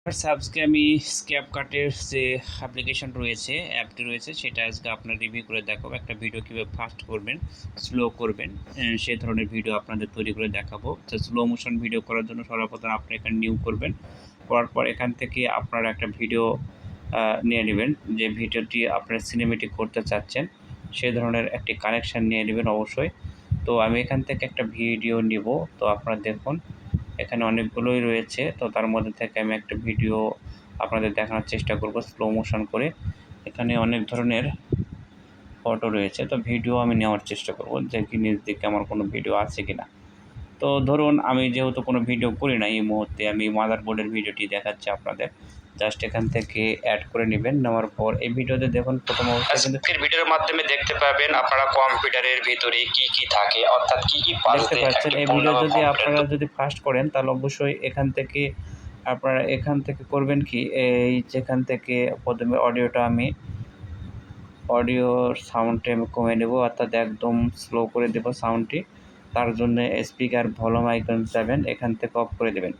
আজকে আমি ক্যাপকাটের যে অ্যাপ্লিকেশন রয়েছে, অ্যাপটি রয়েছে, সেটা আজকে আপনার রিভিউ করে দেখাবো। একটা ভিডিও কীভাবে ফাস্ট করবেন, স্লো করবেন, সেই ধরনের ভিডিও আপনাদের তৈরি করে দেখাবো। তো স্লো মোশন ভিডিও করার জন্য সর্বপ্রথম আপনি এখানে নিউ করবেন। করার পর এখান থেকে আপনারা একটা ভিডিও নিয়ে নেবেন, যে ভিডিওটি আপনারা সিনেমেটিক করতে চাচ্ছেন সেই ধরনের একটি কানেকশান নিয়ে নেবেন অবশ্যই। তো আমি এখান থেকে একটা ভিডিও নিব। তো আপনারা দেখুন এখানে অনেকগুলোই রয়েছে, তো তার মধ্যে থেকে আমি একটা ভিডিও আপনাদের দেখানোর চেষ্টা করব স্লো মোশন করে। এখানে অনেক ধরনের ফটো রয়েছে, তো ভিডিও আমি নেওয়ার চেষ্টা করব যে কি নিজ দিকে আমার কোনো ভিডিও আছে কি না। তো ধরুন আমি যেহেতু কোনো ভিডিও করি না এই মুহূর্তে, আমি মাদারবোর্ডের ভিডিওটি দেখাচ্ছি আপনাদের। জাস্ট এখান থেকে অ্যাড করে নেবেন। নেওয়ার পর এই ভিডিওতে দেখুন প্রথম অবস্থায় কিন্তু ভিডিওর মাধ্যমে দেখতে পাবেন আপনারা কম্পিউটারের ভিতরে কি কি থাকে, অর্থাৎ কি কি দেখতে পাচ্ছেন। এই ভিডিও যদি আপনারা যদি ফাস্ট করেন তাহলে অবশ্যই এখান থেকে আপনারা করবেন কি, এই যেখান থেকে প্রথমে অডিওটা আমি অডিওর সাউন্ডটা আমি কমিয়ে নেব, অর্থাৎ একদম স্লো করে দেব সাউন্ডটি। তার জন্য স্পিকার ভলিউম আইকন যাবেন, এখান থেকে অফ করে দেবেন।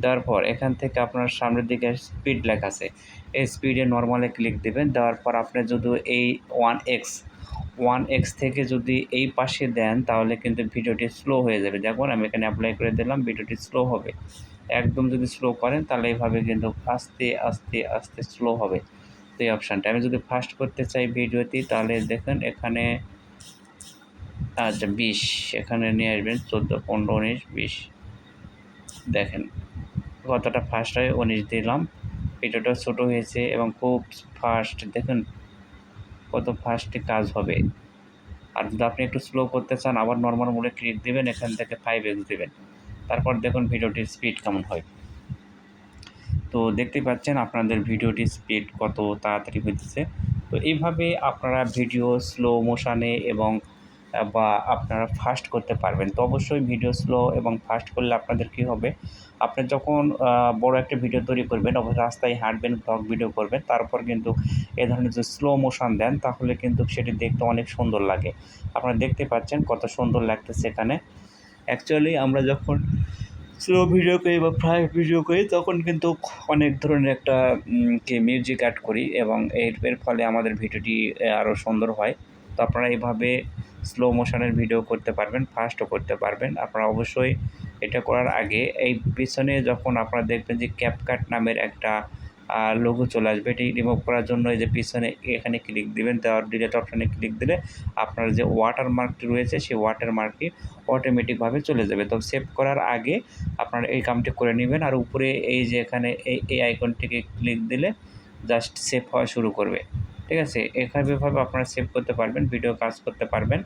দেওয়ার পর এখান থেকে আপনার সামনের দিকে স্পিড লেখা আছে, এই স্পিডে নর্মালে ক্লিক দেবেন। দেওয়ার পর আপনি যদি এই 1x থেকে যদি এই পাশে দেন তাহলে কিন্তু ভিডিওটি স্লো হয়ে যাবে। দেখুন আমি এখানে অ্যাপ্লাই করে দিলাম, ভিডিওটি স্লো হবে। একদম যদি স্লো করেন তাহলে এইভাবে কিন্তু আস্তে আস্তে আস্তে স্লো হবে। তো এই অপশানটা আমি যদি ফাস্ট করতে চাই ভিডিওটি, তাহলে দেখেন এখানে আচ্ছা 20 এখানে নিয়ে আসবেন, 14, 15, 19, 20 দেখেন কতটা ফাস্ট হয়। 19 দিলাম, ভিডিওটা ছোটো হয়েছে এবং খুব ফাস্ট। দেখুন কত ফাস্টে কাজ হবে। আর যদি আপনি একটু স্লো করতে চান আবার নর্মাল মোডে ক্লিক দেবেন, এখান থেকে 5x দেবেন। তারপর দেখুন ভিডিওটির স্পিড কেমন হয়। তো দেখতে পাচ্ছেন আপনাদের ভিডিওটির স্পিড কত তাড়াতাড়ি হইতেছে। তো এইভাবে আপনারা ভিডিও স্লো মোশনে এবং বা আপনারা ফাস্ট করতে পারবেন। তো অবশ্যই ভিডিও স্লো এবং ফাস্ট করলে আপনাদের কী হবে, আপনি যখন বড় একটা ভিডিও তৈরি করবেন, রাস্তায় হাঁটবেন, ব্লগ ভিডিও করবেন, তারপর কিন্তু এ ধরনের যদি স্লো মোশন দেন তাহলে কিন্তু সেটি দেখতে অনেক সুন্দর লাগে। আপনারা দেখতে পাচ্ছেন কত সুন্দর লাগতেছে এখানে। অ্যাকচুয়ালি আমরা যখন স্লো ভিডিও করি বা ফাস্ট ভিডিও করি তখন কিন্তু অনেক ধরনের একটা মিউজিক অ্যাড করি এবং এর ফলে আমাদের ভিডিওটি আরও সুন্দর হয়। তো আপনারা এইভাবে স্লো মোশনের ভিডিও করতে পারবেন, ফাস্টও করতে পারবেন। আপনারা অবশ্যই এটা করার আগে এই পিছনে যখন আপনারা দেখবেন যে ক্যাপকাট নামের একটা লোগো চলে আসবে, এটি রিমুভ করার জন্য এই যে পিছনে এখানে ক্লিক দিবেন। দেওয়ার ডিলিট অপশানে ক্লিক দিলে আপনার যে ওয়াটারমার্কটি রয়েছে সেই ওয়াটারমার্কটি অটোমেটিকভাবে চলে যাবে। তো সেভ করার আগে আপনারা এই কামটি করে নেবেন। আর উপরে এই যে এখানে এই আইকনটিকে ক্লিক দিলে জাস্ট সেভ হওয়া শুরু করবে। ঠিক আছে, এভাবে আপনারা সেভ করতে পারবেন, ভিডিও কাজ করতে পারবেন।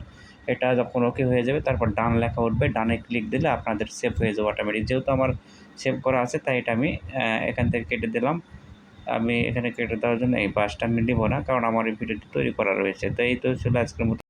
এটা যখন ওকে হয়ে যাবে তারপর ডান লেখা উঠবে, ডানে ক্লিক দিলে আপনাদের সেভ হয়ে যাবে অটোমেটিক। যেহেতু আমার সেভ করা আছে তাই এটা আমি এখান থেকে কেটে দিলাম। আমি এখানে কেটে দেওয়ার জন্য এই বাসটা আমি নেব না, কারণ আমার এই ভিডিওটি তৈরি করা রয়েছে। তো এই তো ছিল আজকের মতো।